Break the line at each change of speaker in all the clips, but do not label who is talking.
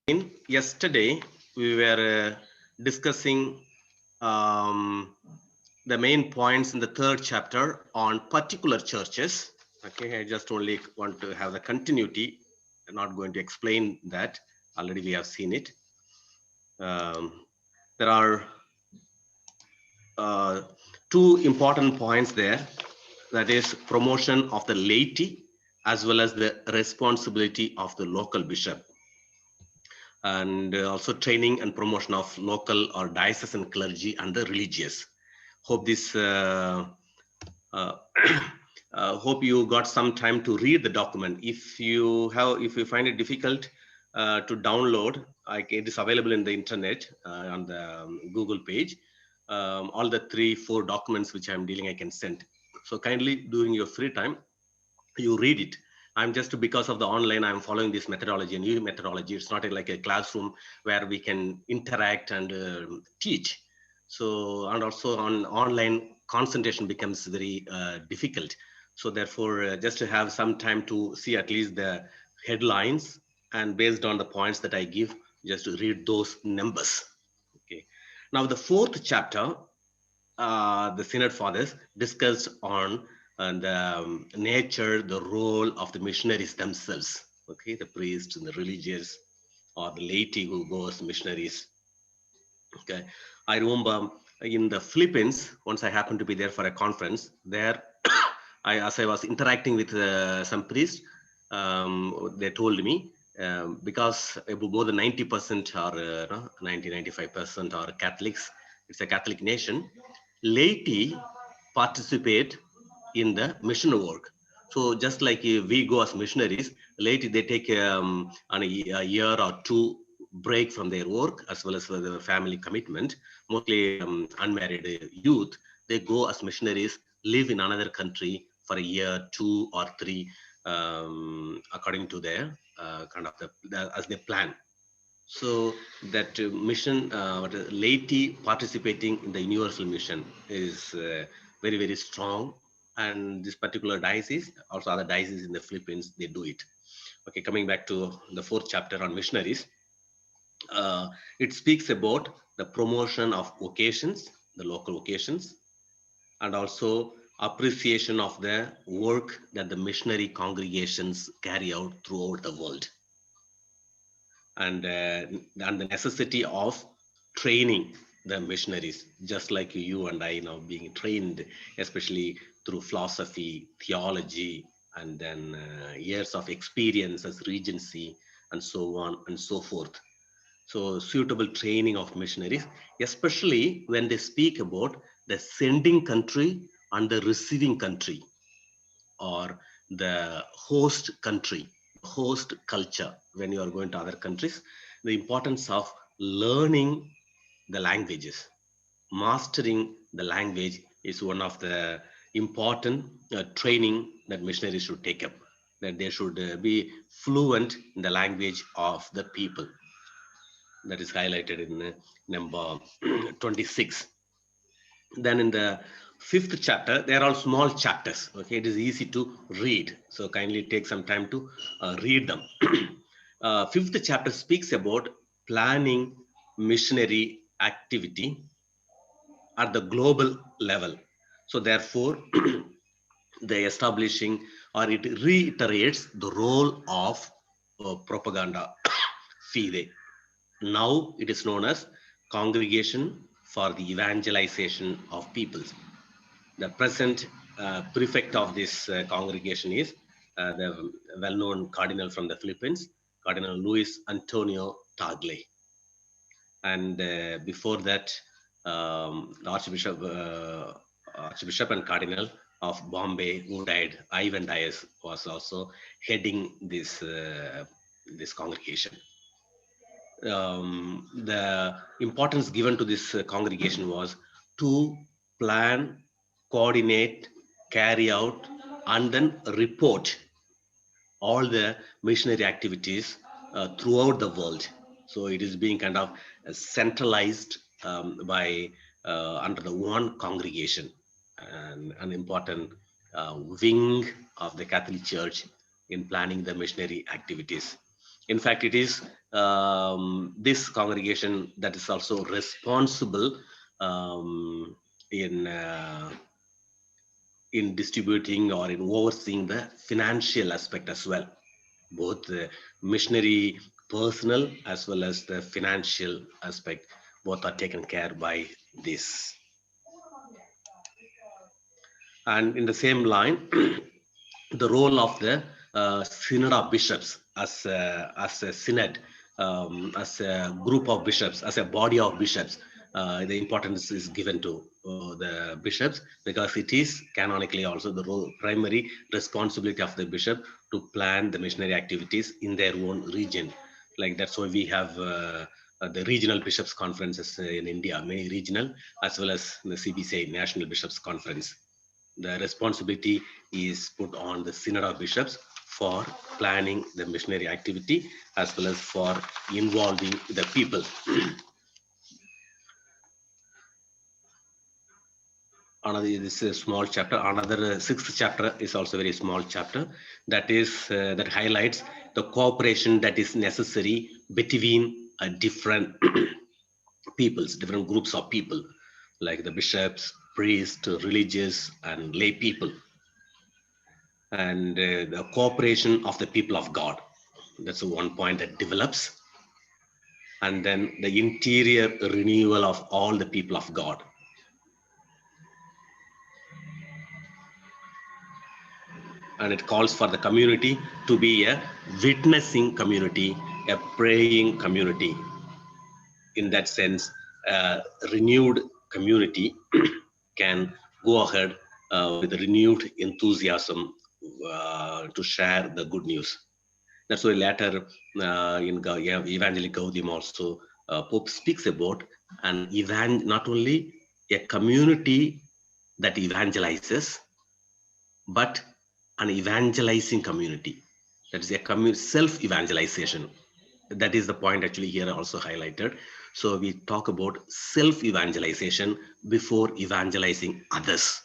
Yesterday, we were discussing um, the main points in the third chapter on particular churches. Okay, I just only want to have the continuity. I'm not going to explain that. Already we have seen it. Um, there are uh, two important points there. That is promotion of the laity as well as the responsibility of the local bishop, and also training and promotion of local or diocesan clergy and the religious. Hope this uh, hope you got some time to read the document. If you find it difficult to download, it is available in the internet on the Google page. All the 3-4 documents which I'm dealing, I can send. So kindly during your free time, you read it. I'm just, because of the online, I'm following this methodology, a new methodology. It's not like a classroom where we can interact and teach. So, and also on online, concentration becomes very difficult. So therefore, just to have some time to see at least the headlines, and based on the points that I give, just to read those numbers. Okay. Now the fourth chapter, the Synod Fathers discussed on the nature, the role of the missionaries themselves. Okay, the priests and the religious, or the laity who goes missionaries. Okay, I remember in the Philippines, once I happened to be there for a conference. There, as I was interacting with some priests, they told me, because more than 90% are 90-95% are Catholics. It's a Catholic nation. Laity participate in the mission work. So just like we go as missionaries, laity they take a year or two break from their work as well as the family commitment. Mostly unmarried youth, they go as missionaries, live in another country for a year, 2 or 3, according to their kind of as they plan. So that mission, laity participating in the universal mission is very, very strong. And this particular diocese, also other dioceses in the Philippines, they do it. Okay, coming back to the fourth chapter on missionaries, uh, it speaks about the promotion of vocations, the local vocations, and also appreciation of the work that the missionary congregations carry out throughout the world, and the necessity of training the missionaries, just like you and I now being trained, especially through philosophy, theology, and then years of experience as regency, and so on and so forth. So suitable training of missionaries, especially when they speak about the sending country and the receiving country, or the host country, host culture. When you are going to other countries, the importance of learning the languages, mastering the language is one of the important training that missionaries should take up, that they should be fluent in the language of the people. That is highlighted in number 26. Then in the fifth chapter, they are all small chapters. Okay, it is easy to read. So kindly take some time to read them. Fifth chapter speaks about planning missionary activity at the global level. So therefore, the establishing, or it reiterates the role of propaganda fide. Now it is known as Congregation for the Evangelization of Peoples. The present prefect of this congregation is the well-known cardinal from the Philippines, Cardinal Luis Antonio Tagle. And before that, the Archbishop and Cardinal of Bombay, who died, Ivan Dias, was also heading this congregation. The importance given to this congregation was to plan, coordinate, carry out, and then report all the missionary activities throughout the world. So it is being kind of centralized by under the one congregation, and an important wing of the Catholic Church in planning the missionary activities. In fact, it is this congregation that is also responsible in distributing or in overseeing the financial aspect as well. Both the missionary personal as well as the financial aspect, both are taken care by this. And in the same line, the role of the synod of bishops as a synod, as a group of bishops, as a body of bishops, the importance is given to the bishops, because it is canonically also the role, primary responsibility of the bishop to plan the missionary activities in their own region. Like that's why we have the regional bishops conferences in India, many regional, as well as the CBCI, National Bishops Conference. The responsibility is put on the synod of bishops for planning the missionary activity as well as for involving the people. Another, this is a small chapter. Another sixth chapter is also a very small chapter, that is that highlights the cooperation that is necessary between different peoples, different groups of people, like the bishops, priests, religious, and lay people, and the cooperation of the people of God. That's one point that develops. And then the interior renewal of all the people of God. And it calls for the community to be a witnessing community, a praying community. In that sense, a renewed community can go ahead with renewed enthusiasm to share the good news. That's why later in Evangelic Gaudium also, Pope speaks about not only a community that evangelizes, but an evangelizing community. That is a self-evangelization. That is the point actually here also highlighted. So we talk about self-evangelization before evangelizing others.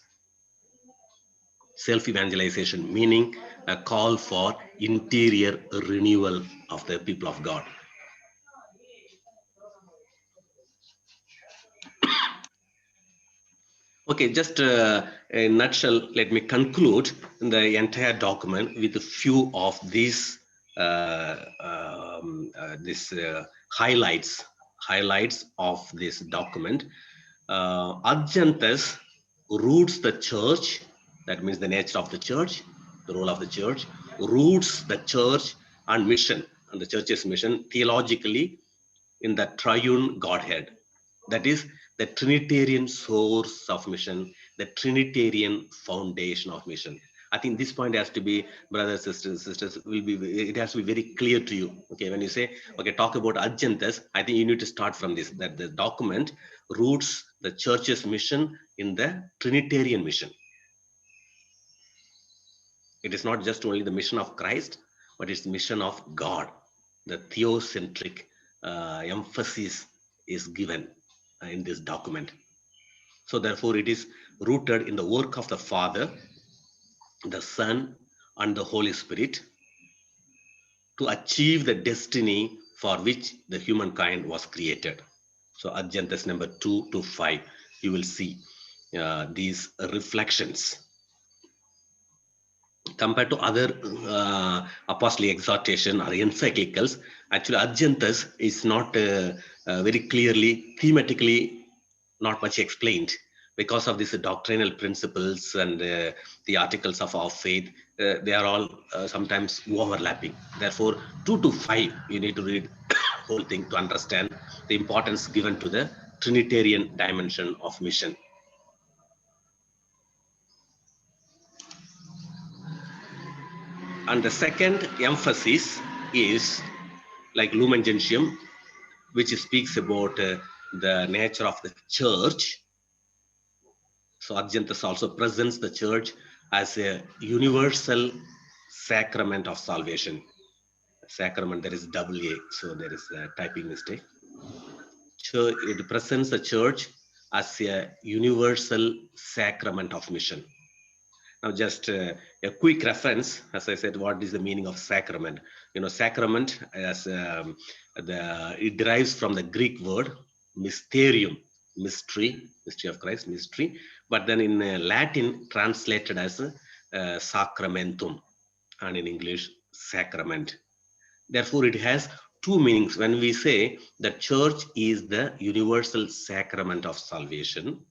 Self-evangelization meaning a call for interior renewal of the people of God. Okay, just in a nutshell, let me conclude the entire document with a few of these highlights of this document. Adjantas roots the church, that means the nature of the church, the role of the church, roots the church and mission, and the church's mission theologically in the triune Godhead. That is the Trinitarian source of mission, the Trinitarian foundation of mission. I think this point has to be, brothers, sisters, it has to be very clear to you. Okay, when you say, okay, talk about Adjantas, I think you need to start from this, that the document roots the church's mission in the Trinitarian mission. It is not just only the mission of Christ, but it's the mission of God. The theocentric emphasis is given in this document. So therefore it is rooted in the work of the Father, the Son, and the Holy Spirit to achieve the destiny for which the humankind was created. So Adjantas number 2 to 5, you will see these reflections. Compared to other apostolic exhortation or encyclicals, actually Adjantas is not very clearly, thematically, not much explained. Because of these doctrinal principles and the articles of our faith, they are all sometimes overlapping. Therefore, 2 to 5, you need to read whole thing to understand the importance given to the Trinitarian dimension of mission. And the second emphasis is like Lumen Gentium, which speaks about the nature of the church. So Adjantas also presents the church as a universal sacrament of salvation. Sacrament, there is double A, so there is a typing mistake. So it presents the church as a universal sacrament of mission. Now, just a quick reference, as I said, what is the meaning of sacrament? sacrament as it derives from the Greek word mysterium, mystery of Christ, mystery. But then in Latin, translated as sacramentum, and in English, sacrament. Therefore, it has two meanings. When we say the church is the universal sacrament of salvation,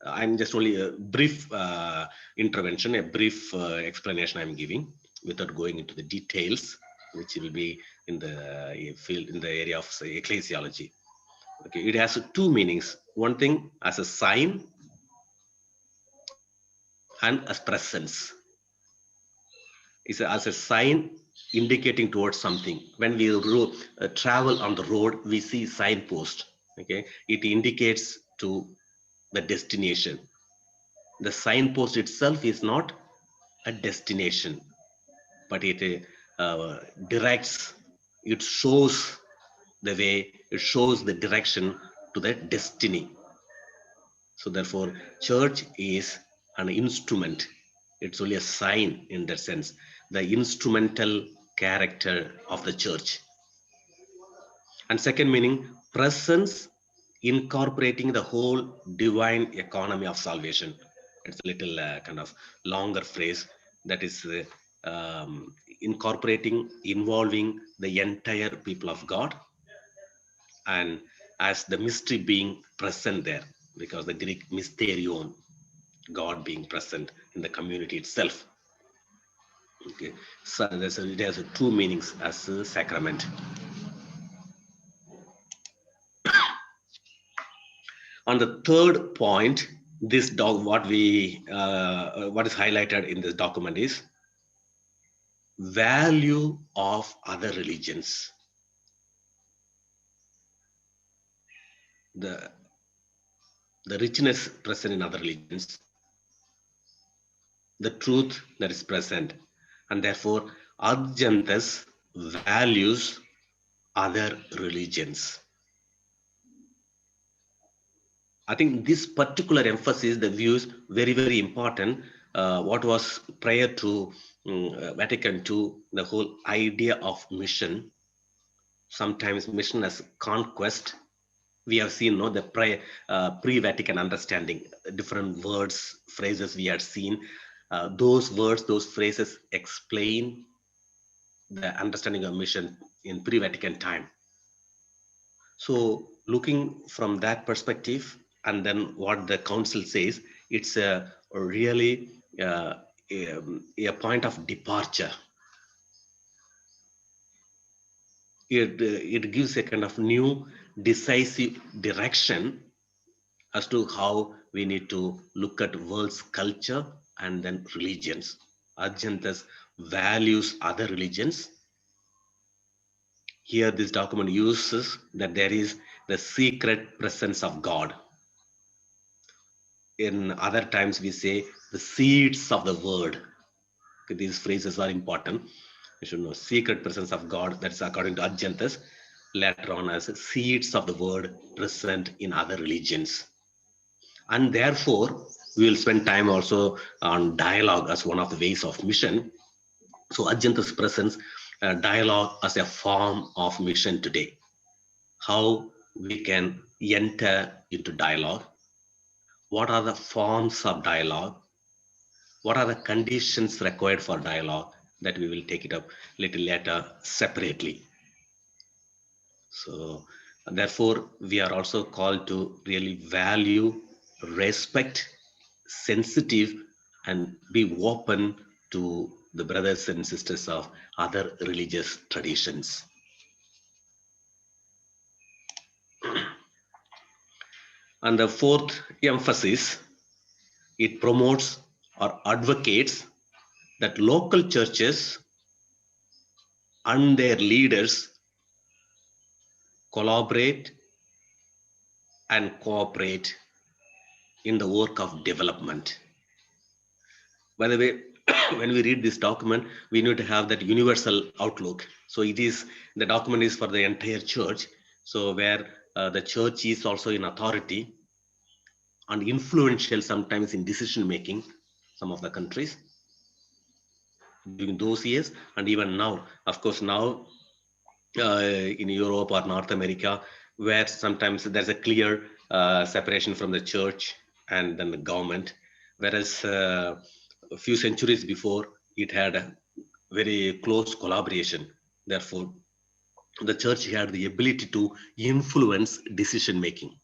I'm just only a brief intervention, a brief explanation I'm giving without going into the details, which will be in the field, in the area of, say, ecclesiology. Okay, it has two meanings. One thing as a sign and as presence. Is as a sign indicating towards something. When we travel on the road, we see signpost. Okay, it indicates to the destination. The signpost itself is not a destination, but it directs, it shows the way, it shows the direction to the destiny. So therefore, church is an instrument. It's only a sign in that sense, the instrumental character of the church. And second meaning, presence incorporating the whole divine economy of salvation. It's a little kind of longer phrase that is incorporating, involving the entire people of God, and as the mystery being present there, because the Greek mysterion, God being present in the community itself. Okay, so it has two meanings as a sacrament. On the third point, this what is highlighted in this document is value of other religions. The richness present in other religions, the truth that is present, and therefore Argyantas values other religions. I think this particular emphasis, the views, very, very important. What was prior to Vatican II, the whole idea of mission, sometimes mission as conquest. We have seen the pre-Vatican understanding, different words, phrases we had seen. Those words, those phrases explain the understanding of mission in pre-Vatican time. So looking from that perspective, and then what the council says, it's a really a point of departure. It gives a kind of new decisive direction as to how we need to look at world's culture and then religions. Argyantas values other religions. Here this document uses that there is the secret presence of God. In other times we say the seeds of the word. Okay, these phrases are important. You should know secret presence of God. That's according to Argyantas, later on as seeds of the word present in other religions. And therefore, we will spend time also on dialogue as one of the ways of mission. So Argyantas presents dialogue as a form of mission today. How we can enter into dialogue. What are the forms of dialogue? What are the conditions required for dialogue? That we will take it up a little later separately. So therefore, we are also called to really value, respect, sensitive, and be open to the brothers and sisters of other religious traditions. And the fourth emphasis, it promotes or advocates that local churches and their leaders collaborate and cooperate in the work of development. By the way, when we read this document, we need to have that universal outlook. So the document is for the entire church. So where the church is also in authority and influential sometimes in decision making, some of the countries. during those years, and even now. Of course, now in Europe or North America, where sometimes there's a clear separation from the church and then the government, whereas a few centuries before it had a very close collaboration. Therefore, the church had the ability to influence decision making.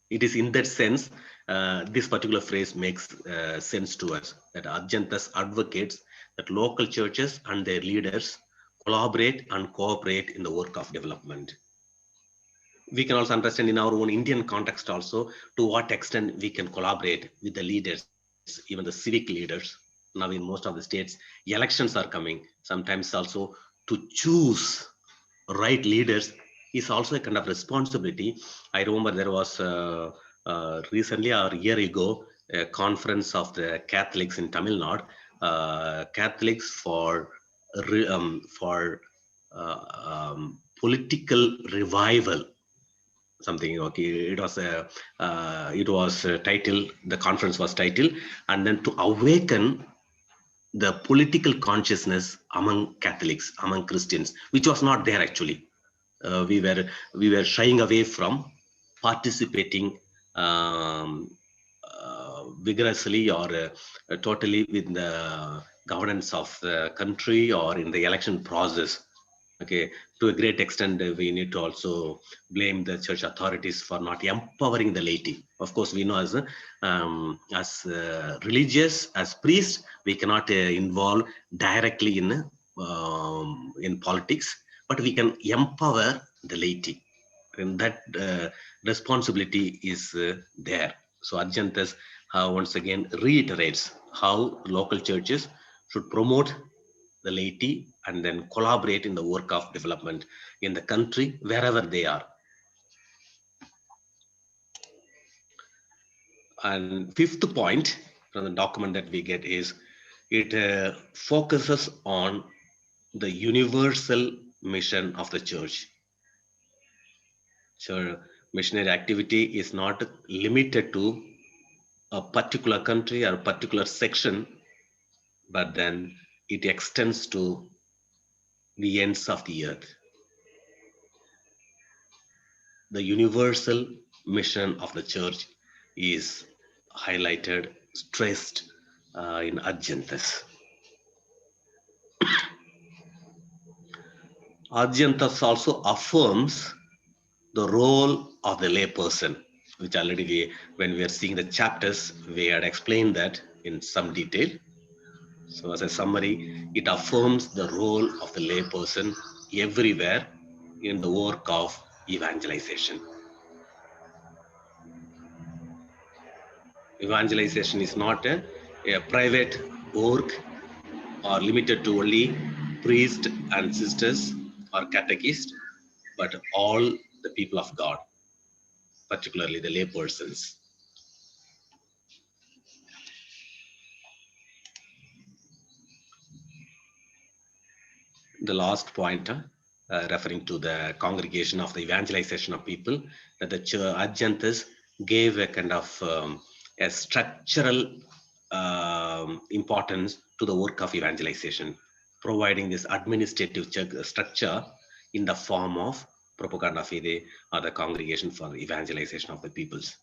It is in that sense, this particular phrase makes sense to us, that Adjantas advocates that local churches and their leaders collaborate and cooperate in the work of development. We can also understand in our own Indian context also to what extent we can collaborate with the leaders, even the civic leaders. Now in most of the states, elections are coming. Sometimes also to choose right leaders is also a kind of responsibility. I remember there was recently or a year ago a conference of the Catholics in Tamil Nadu, Catholics for political revival, something. Okay, it was a title, the conference was titled, and then to awaken the political consciousness among Catholics, among Christians, which was not there actually. We were shying away from participating vigorously or totally with the governance of the country or in the election process. Okay, to a great extent, we need to also blame the church authorities for not empowering the laity. Of course, we know as religious, as priests, we cannot involve directly in politics, but we can empower the laity, and that responsibility is there. So Arjantas once again reiterates how local churches should promote the laity and then collaborate in the work of development in the country wherever they are. And fifth point from the document that we get is it focuses on the universal mission of the church. So missionary activity is not limited to a particular country or a particular section, but then it extends to the ends of the earth. The universal mission of the church is highlighted, stressed in Adjantas. Adjantas also affirms the role of the layperson, which already when we are seeing the chapters, we had explained that in some detail. So as a summary, it affirms the role of the layperson everywhere in the work of evangelization. Evangelization is not a private work or limited to only priests and sisters or catechists, but all the people of God, particularly the lay persons. The last point, referring to the congregation of the evangelization of people, that the Adjantas gave a kind of a structural importance to the work of evangelization, providing this administrative structure in the form of Propaganda Fide or the Congregation for Evangelization of the Peoples.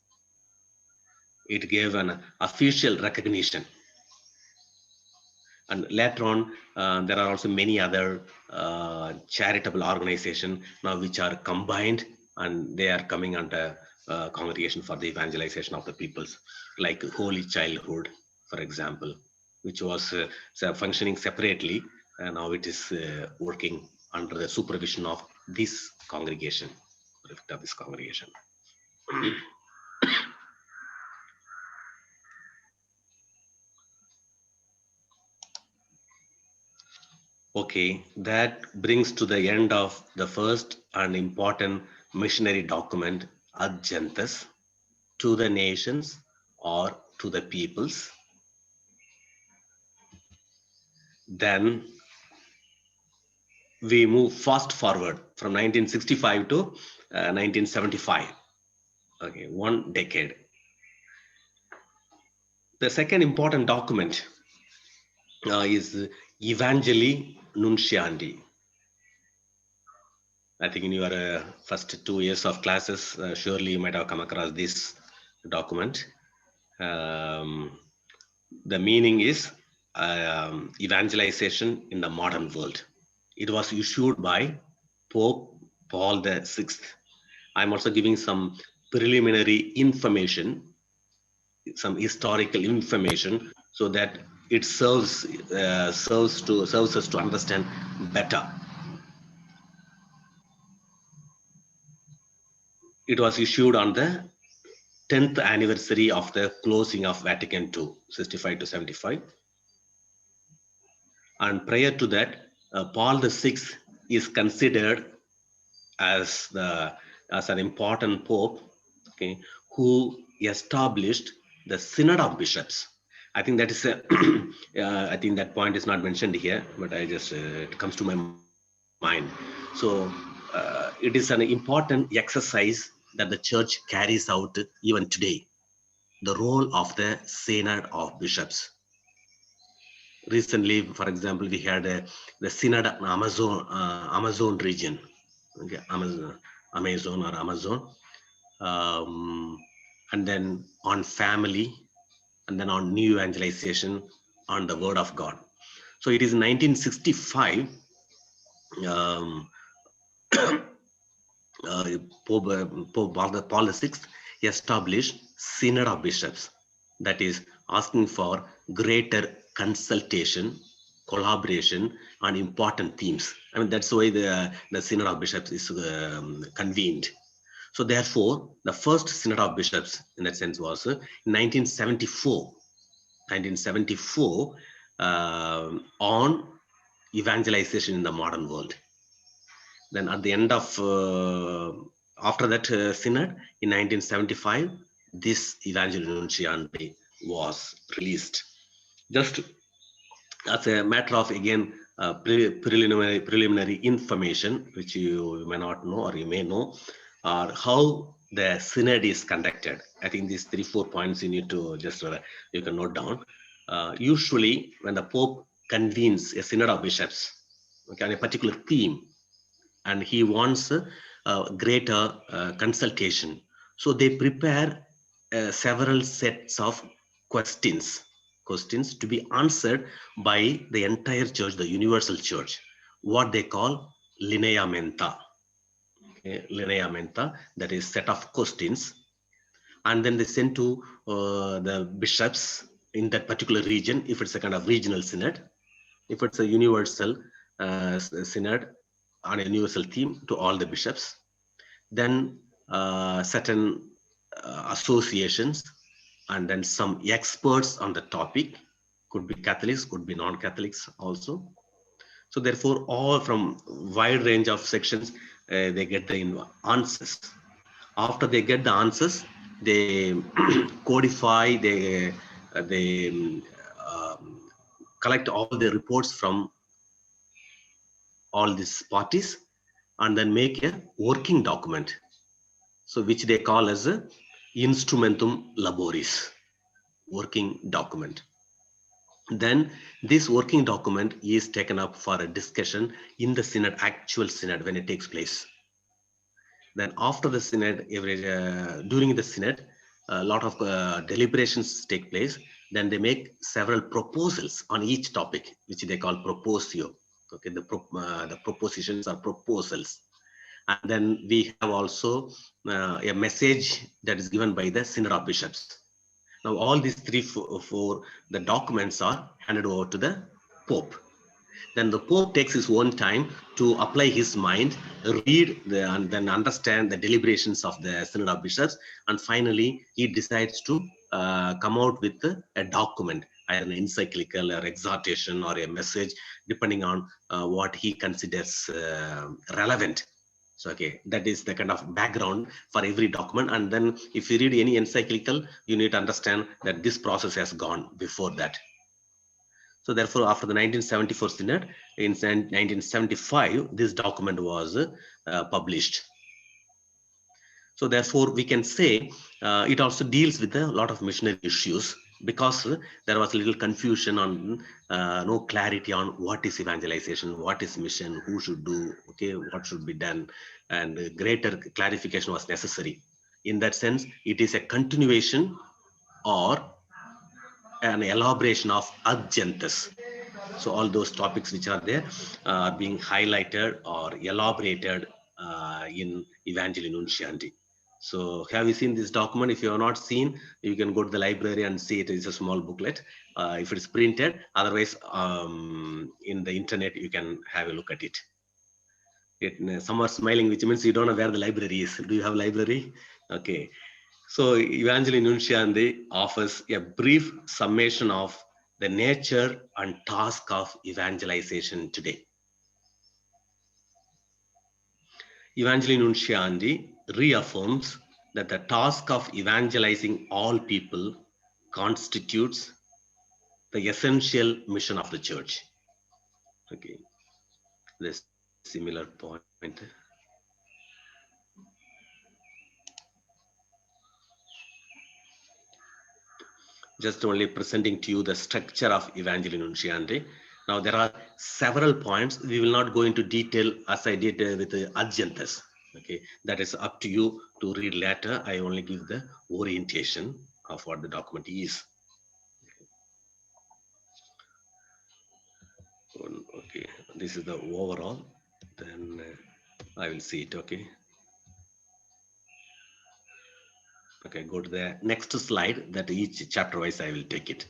It gave an official recognition. And later on, there are also many other charitable organizations now which are combined and they are coming under Congregation for the Evangelization of the Peoples, like Holy Childhood, for example, which was functioning separately, and now it is working under the supervision of this congregation, Okay, that brings to the end of the first and important missionary document, Adjantas, to the nations or to the peoples. Then we move fast forward from 1965 to 1975. Okay, 1 decade. The second important document is Evangelii Nuntiandi. I think in your first 2 years of classes, surely you might have come across this document. The meaning is evangelization in the modern world. It was issued by Pope Paul the Sixth. I'm also giving some preliminary information, some historical information, so that it serves us to understand better. It was issued on the 10th anniversary of the closing of Vatican II, 65 to 75. And prior to that, Paul VI is considered as an important pope, okay, who established the Synod of Bishops. I think that is I think that point is not mentioned here, but I just it comes to my mind. So it is an important exercise that the church carries out even today. The role of the Synod of Bishops. Recently, for example, we had the Synod on Amazon region, okay, Amazon or Amazon, and then on family, and then on new evangelization, on the Word of God. So it is 1965. Pope Paul VI established Synod of Bishops, that is asking for greater consultation, collaboration on important themes. I mean, that's why the Synod of Bishops is convened. So therefore, the first Synod of Bishops in that sense was in 1974, on evangelization in the modern world. Then at the end of, after that synod in 1975, this Evangelii Nuntiandi was released. Just as a matter of, again, preliminary information, which you may not know or you may know, are how the synod is conducted. I think these 3-4 points you need to just, you can note down. Usually when the Pope convenes a synod of bishops, okay, on a particular theme, and he wants greater consultation. So they prepare several sets of questions to be answered by the entire church, the universal church, what they call lineamenta. Okay, lineamenta, that is set of questions, and then they send to the bishops in that particular region, if it's a kind of regional synod, if it's a universal synod on a universal theme, to all the bishops. Then certain associations, and then some experts on the topic, could be Catholics, could be non-Catholics also. So therefore, all from wide range of sections, they get the answers. After they get the answers, they codify, they collect all the reports from all these parties, and then make a working document, so which they call as a instrumentum laboris, working document. Then this working document is taken up for a discussion in the synod, actual synod, when it takes place. Then after the synod, during the synod, a lot of deliberations take place. Then they make several proposals on each topic, which they call proposio. Okay, the propositions are proposals. And then we have also a message that is given by the Synod of Bishops. Now all these four, the documents are handed over to the Pope. Then the Pope takes his own time to apply his mind, read and then understand the deliberations of the Synod of Bishops, and finally he decides to come out with a document, either an encyclical or exhortation or a message, depending on what he considers relevant. So, okay, that is the kind of background for every document. And then if you read any encyclical, you need to understand that this process has gone before that. So therefore, after the 1974 synod, in 1975, this document was published. So therefore, we can say it also deals with a lot of missionary issues. because there was a little confusion on no clarity on what is evangelization, what is mission, who should do, okay, what should be done, and greater clarification was necessary. In that sense, it is a continuation or an elaboration of ad gentes. So all those topics which are there are being highlighted or elaborated in Evangelii Nuntiandi. So have you seen this document? If you have not seen, you can go to the library and see it. It's a small booklet. If it's printed, otherwise in the internet, you can have a look at it. Some are smiling, which means you don't know where the library is. Do you have library? Okay. So Evangelii Nuntiandi offers a brief summation of the nature and task of evangelization today. Evangelii Nuntiandi reaffirms that the task of evangelizing all people constitutes the essential mission of the church. Okay, this similar point. Just only presenting to you the structure of Evangelii Nuntiandi. Now there are several points. We will not go into detail as I did with the ad gentes. Okay, that is up to you to read later. I only give the orientation of what the document is. Okay, this is the overall. Then I will see it. Okay. Okay, go to the next slide. That each chapter wise I will take it.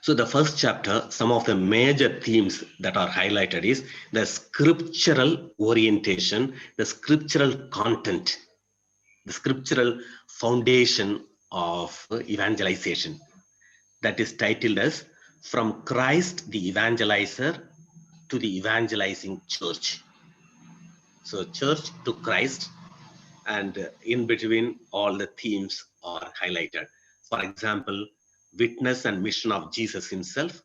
So the first chapter, some of the major themes that are highlighted is the scriptural orientation, the scriptural content, the scriptural foundation of evangelization. That is titled as From Christ the Evangelizer to the Evangelizing Church. So church to Christ, and in between all the themes are highlighted. For example, witness and mission of Jesus himself.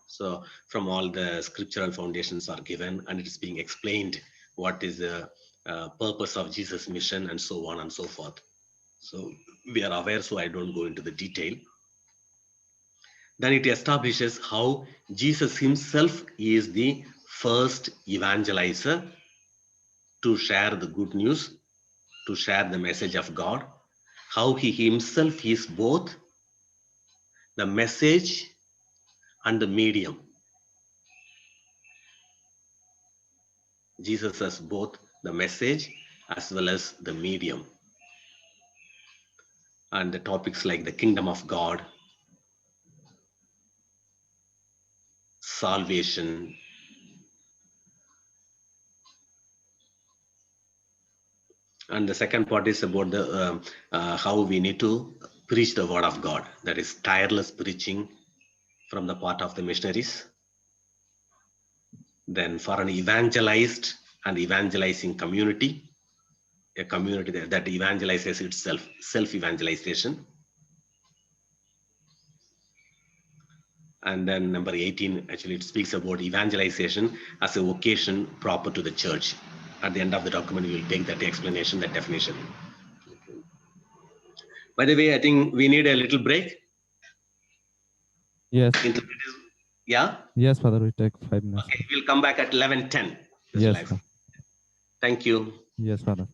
So from all the scriptural foundations are given, and it is being explained what is the purpose of Jesus' mission and so on and so forth. So we are aware, so I don't go into the detail. Then it establishes how Jesus himself is the first evangelizer to share the good news, to share the message of God, how he himself is both the message and the medium. Jesus is both the message as well as the medium. And the topics like the kingdom of God, salvation, and the second part is about the how we need to preach the word of God. That is tireless preaching from the part of the missionaries. Then for an evangelized and evangelizing community, a community that evangelizes itself, self-evangelization. And then number 18, actually it speaks about evangelization as a vocation proper to the church. At the end of the document, we will take that explanation, that definition. By the way, I think we need a little break.
Yes.
Yeah?
Yes, Father, we take 5 minutes.
Okay, we'll come back at 11:10.
Yes.
Thank you.
Yes, Father.